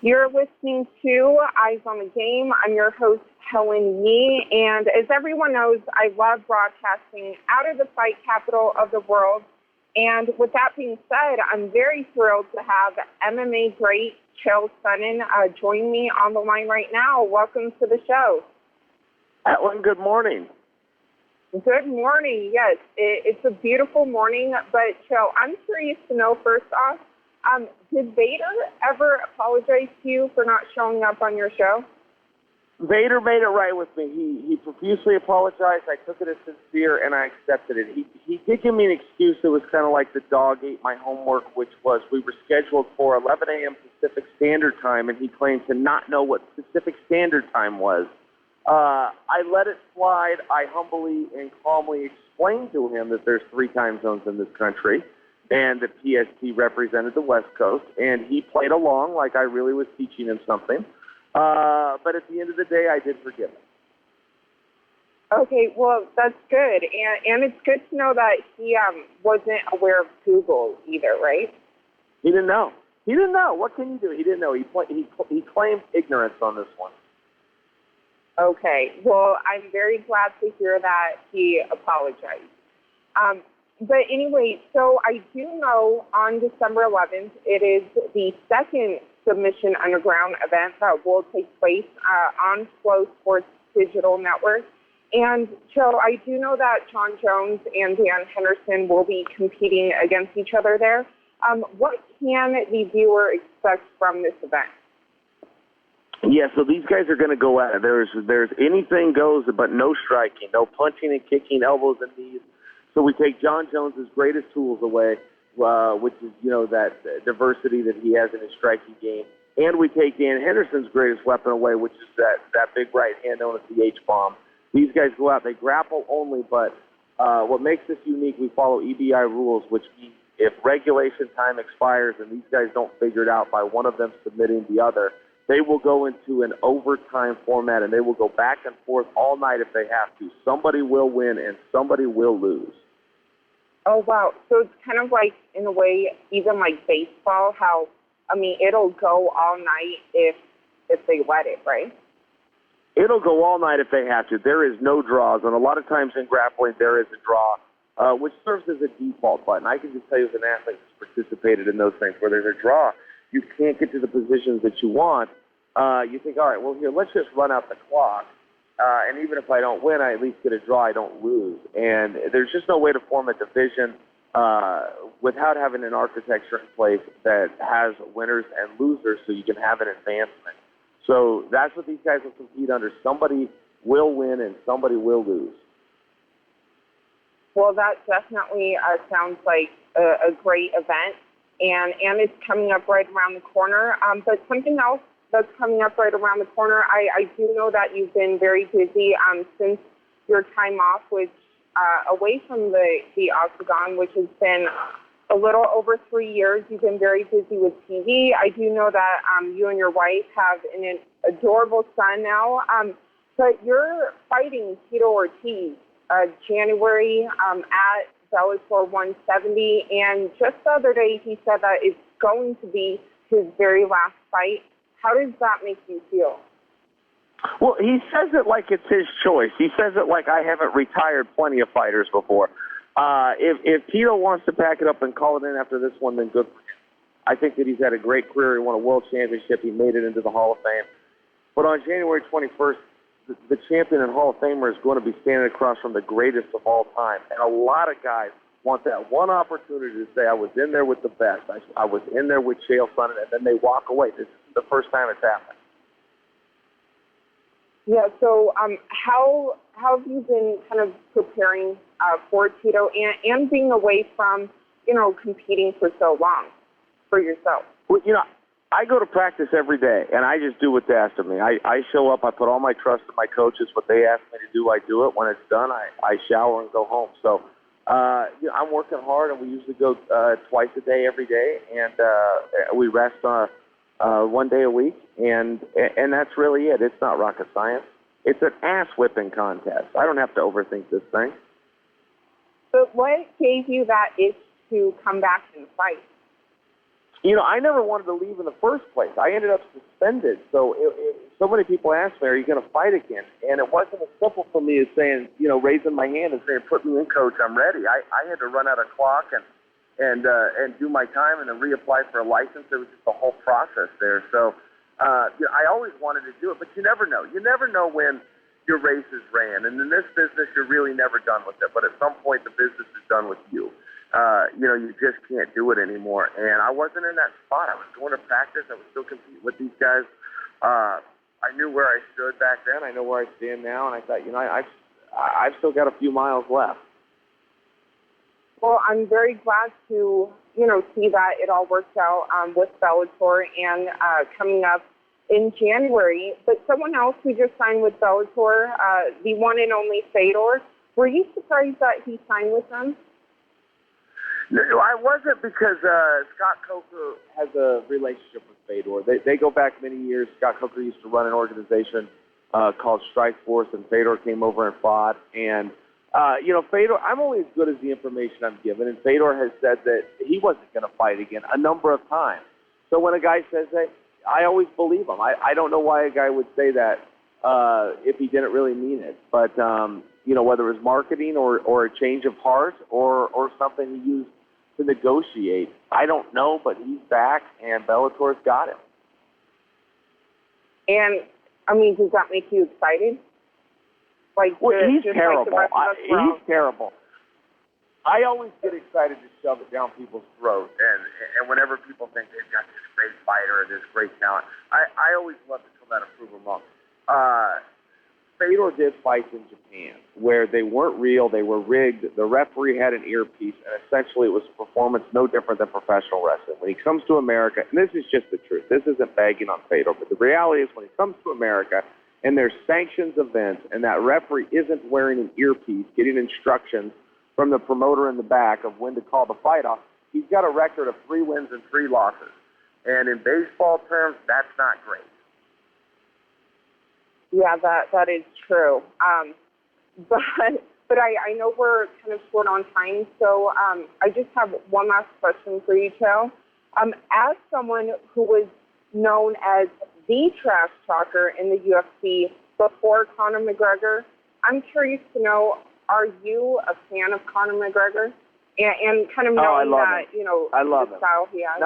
You're listening to Eyes on the Game. I'm your host, Helen Yee, and as everyone knows, I love broadcasting out of the fight capital of the world. And with that being said, I'm very thrilled to have MMA great Chael Sonnen join me on the line right now. Welcome to the show. Helen, good morning. Good morning. Yes, it's a beautiful morning. But Chael, I'm curious to know first off, did Vader ever apologize to you for not showing up on your show? Vader made it right with me. He profusely apologized. I took it as sincere, and I accepted it. He did give me an excuse. It was kind of like the dog ate my homework, which was we were scheduled for 11 a.m. Pacific Standard Time, and he claimed to not know what Pacific Standard Time was. I let it slide. I humbly and calmly explained to him that there's 3 time zones in this country and that PST represented the West Coast, and he played along like I really was teaching him something. But at the end of the day, I did forgive him. Okay, well, that's good. And it's good to know that he wasn't aware of Google either, right? He didn't know. He didn't know. What can you do? He didn't know. He claimed ignorance on this one. Okay, well, I'm very glad to hear that he apologized. But anyway, so I do know on December 11th, it is the second Submission Underground event that will take place on Flow Sports Digital Network. And so I do know that Jon Jones and Dan Henderson will be competing against each other there. What can the viewer expect from this event? Yeah, so these guys are going to go at it. There's anything goes, but no striking, no punching and kicking, elbows and knees. So we take Jon Jones's greatest tools away, which is, that diversity that he has in his striking game. And we take Dan Henderson's greatest weapon away, which is that big right hand known as the H-bomb. These guys go out, they grapple only, but what makes this unique, we follow EBI rules, which means if regulation time expires and these guys don't figure it out by one of them submitting the other, they will go into an overtime format, and they will go back and forth all night if they have to. Somebody will win, and somebody will lose. Oh, wow. So it's kind of like, in a way, even like baseball, how, it'll go all night if they let it, right? It'll go all night if they have to. There is no draws, and a lot of times in grappling there is a draw, which serves as a default button. I can just tell you as an athlete who's participated in those things where there's a draw, you can't get to the positions that you want. You think, all right, well, here, let's just run out the clock. And even if I don't win, I at least get a draw. I don't lose. And there's just no way to form a division without having an architecture in place that has winners and losers so you can have an advancement. So that's what these guys will compete under. Somebody will win and somebody will lose. Well, that definitely sounds like a great event. And it's coming up right around the corner. But something else that's coming up right around the corner, I do know that you've been very busy since your time off, which away from the Octagon, which has been a little over 3 years. You've been very busy with TV. I do know that you and your wife have an adorable son now. But you're fighting Tito Ortiz January at Bellator 170, and just the other day he said that it's going to be his very last fight. How does that make you feel? Well, he says it like it's his choice. He says it like I haven't retired plenty of fighters before. If Tito wants to pack it up and call it in after this one, then good for him. I think that he's had a great career. He won a world championship. He made it into the Hall of Fame. But on January 21st, the champion and Hall of Famer is going to be standing across from the greatest of all time. And a lot of guys want that one opportunity to say, I was in there with the best. I was in there with Chael Sonnen, and then they walk away. This is the first time it's happened. Yeah, so how have you been kind of preparing for Tito and being away from, competing for so long for yourself? Well, I go to practice every day, and I just do what's asked of me. I show up, I put all my trust in my coaches. What they ask me to do, I do it. When it's done, I shower and go home. So I'm working hard, and we usually go twice a day every day, and we rest 1 day a week, and that's really it. It's not rocket science. It's an ass-whipping contest. I don't have to overthink this thing. But what gave you that itch to come back and fight? I never wanted to leave in the first place. I ended up suspended. So so many people asked me, are you going to fight again? And it wasn't as simple for me as saying, raising my hand and saying, put me in, coach, I'm ready. I had to run out of clock and do my time and then reapply for a license. It was just a whole process there. So I always wanted to do it, but you never know. You never know when your race is ran. And in this business, you're really never done with it. But at some point, the business is done with you. You just can't do it anymore. And I wasn't in that spot. I was going to practice. I was still competing with these guys. I knew where I stood back then. I know where I stand now. And I thought, I've still got a few miles left. Well, I'm very glad to, see that it all worked out with Bellator and coming up in January. But someone else who just signed with Bellator, the one and only Fedor, were you surprised that he signed with them? No, I wasn't, because Scott Coker has a relationship with Fedor. They go back many years. Scott Coker used to run an organization called Strike Force, and Fedor came over and fought. And, Fedor, I'm only as good as the information I'm given, and Fedor has said that he wasn't going to fight again a number of times. So when a guy says that, I always believe him. I don't know why a guy would say that if he didn't really mean it. But, whether it was marketing or a change of heart or something he used to negotiate, I don't know, but he's back, and Bellator's got him. And, does that make you excited? He's terrible. He's terrible. I always get excited to shove it down people's throats, and whenever people think they've got this great fighter or this great talent, I always love to come out and prove them wrong. Fedor did fights in Japan where they weren't real, they were rigged, the referee had an earpiece, and essentially it was a performance no different than professional wrestling. When he comes to America, and this is just the truth, this isn't bagging on Fedor, but the reality is when he comes to America and there's sanctions events and that referee isn't wearing an earpiece, getting instructions from the promoter in the back of when to call the fight off, he's got a record of 3 wins and 3 losses. And in baseball terms, that's not great. Yeah, that is true. But I know we're kind of short on time, so I just have one last question for you, Chael. As someone who was known as the trash talker in the UFC before Conor McGregor, I'm curious to know, are you a fan of Conor McGregor? And kind of knowing that, I love the style he has.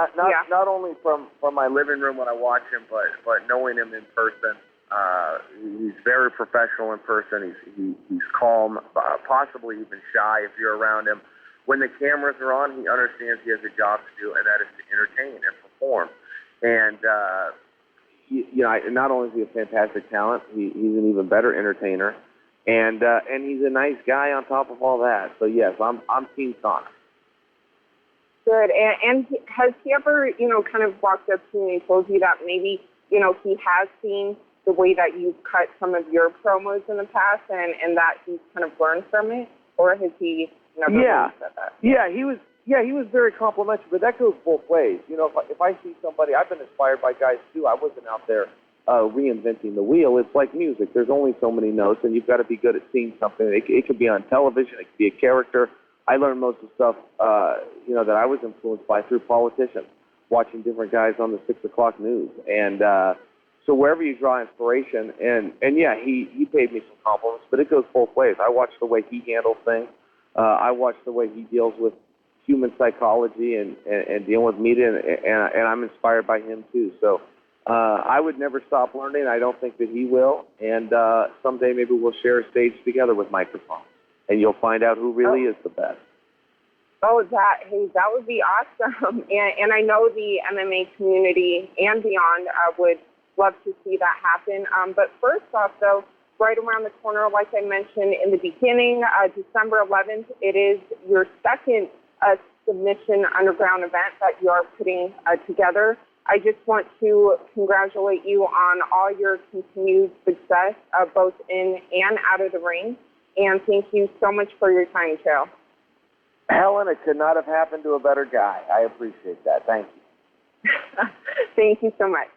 Not only from my living room when I watch him, but knowing him in person. He's very professional in person. He's calm, possibly even shy if you're around him. When the cameras are on, he understands he has a job to do, and that is to entertain and perform. And not only is he a fantastic talent, he's an even better entertainer, and he's a nice guy on top of all that. So yes, I'm Team Conor. Good. And has he ever, kind of walked up to you and told you that maybe, he has seen the way that you cut some of your promos in the past and that he's kind of learned from it? Or has he never really said that? Yeah, he was very complimentary, but that goes both ways. If I see somebody, I've been inspired by guys too. I wasn't out there reinventing the wheel. It's like music. There's only so many notes, and you've got to be good at seeing something. It could be on television. It could be a character. I learned most of the stuff, that I was influenced by through politicians, watching different guys on the 6 o'clock news. And so wherever you draw inspiration, and yeah, he paid me some compliments, but it goes both ways. I watch the way he handles things. I watch the way he deals with human psychology and dealing with media, and I'm inspired by him too. So I would never stop learning. I don't think that he will. And someday maybe we'll share a stage together with microphones, and you'll find out who really is the best. Oh, that would be awesome. And I know the MMA community and beyond would love to see that happen. But first off, though, right around the corner, like I mentioned in the beginning, December 11th, it is your second submission underground event that you are putting together. I just want to congratulate you on all your continued success, both in and out of the ring. And thank you so much for your time, Chael. Helen, it could not have happened to a better guy. I appreciate that. Thank you. Thank you so much.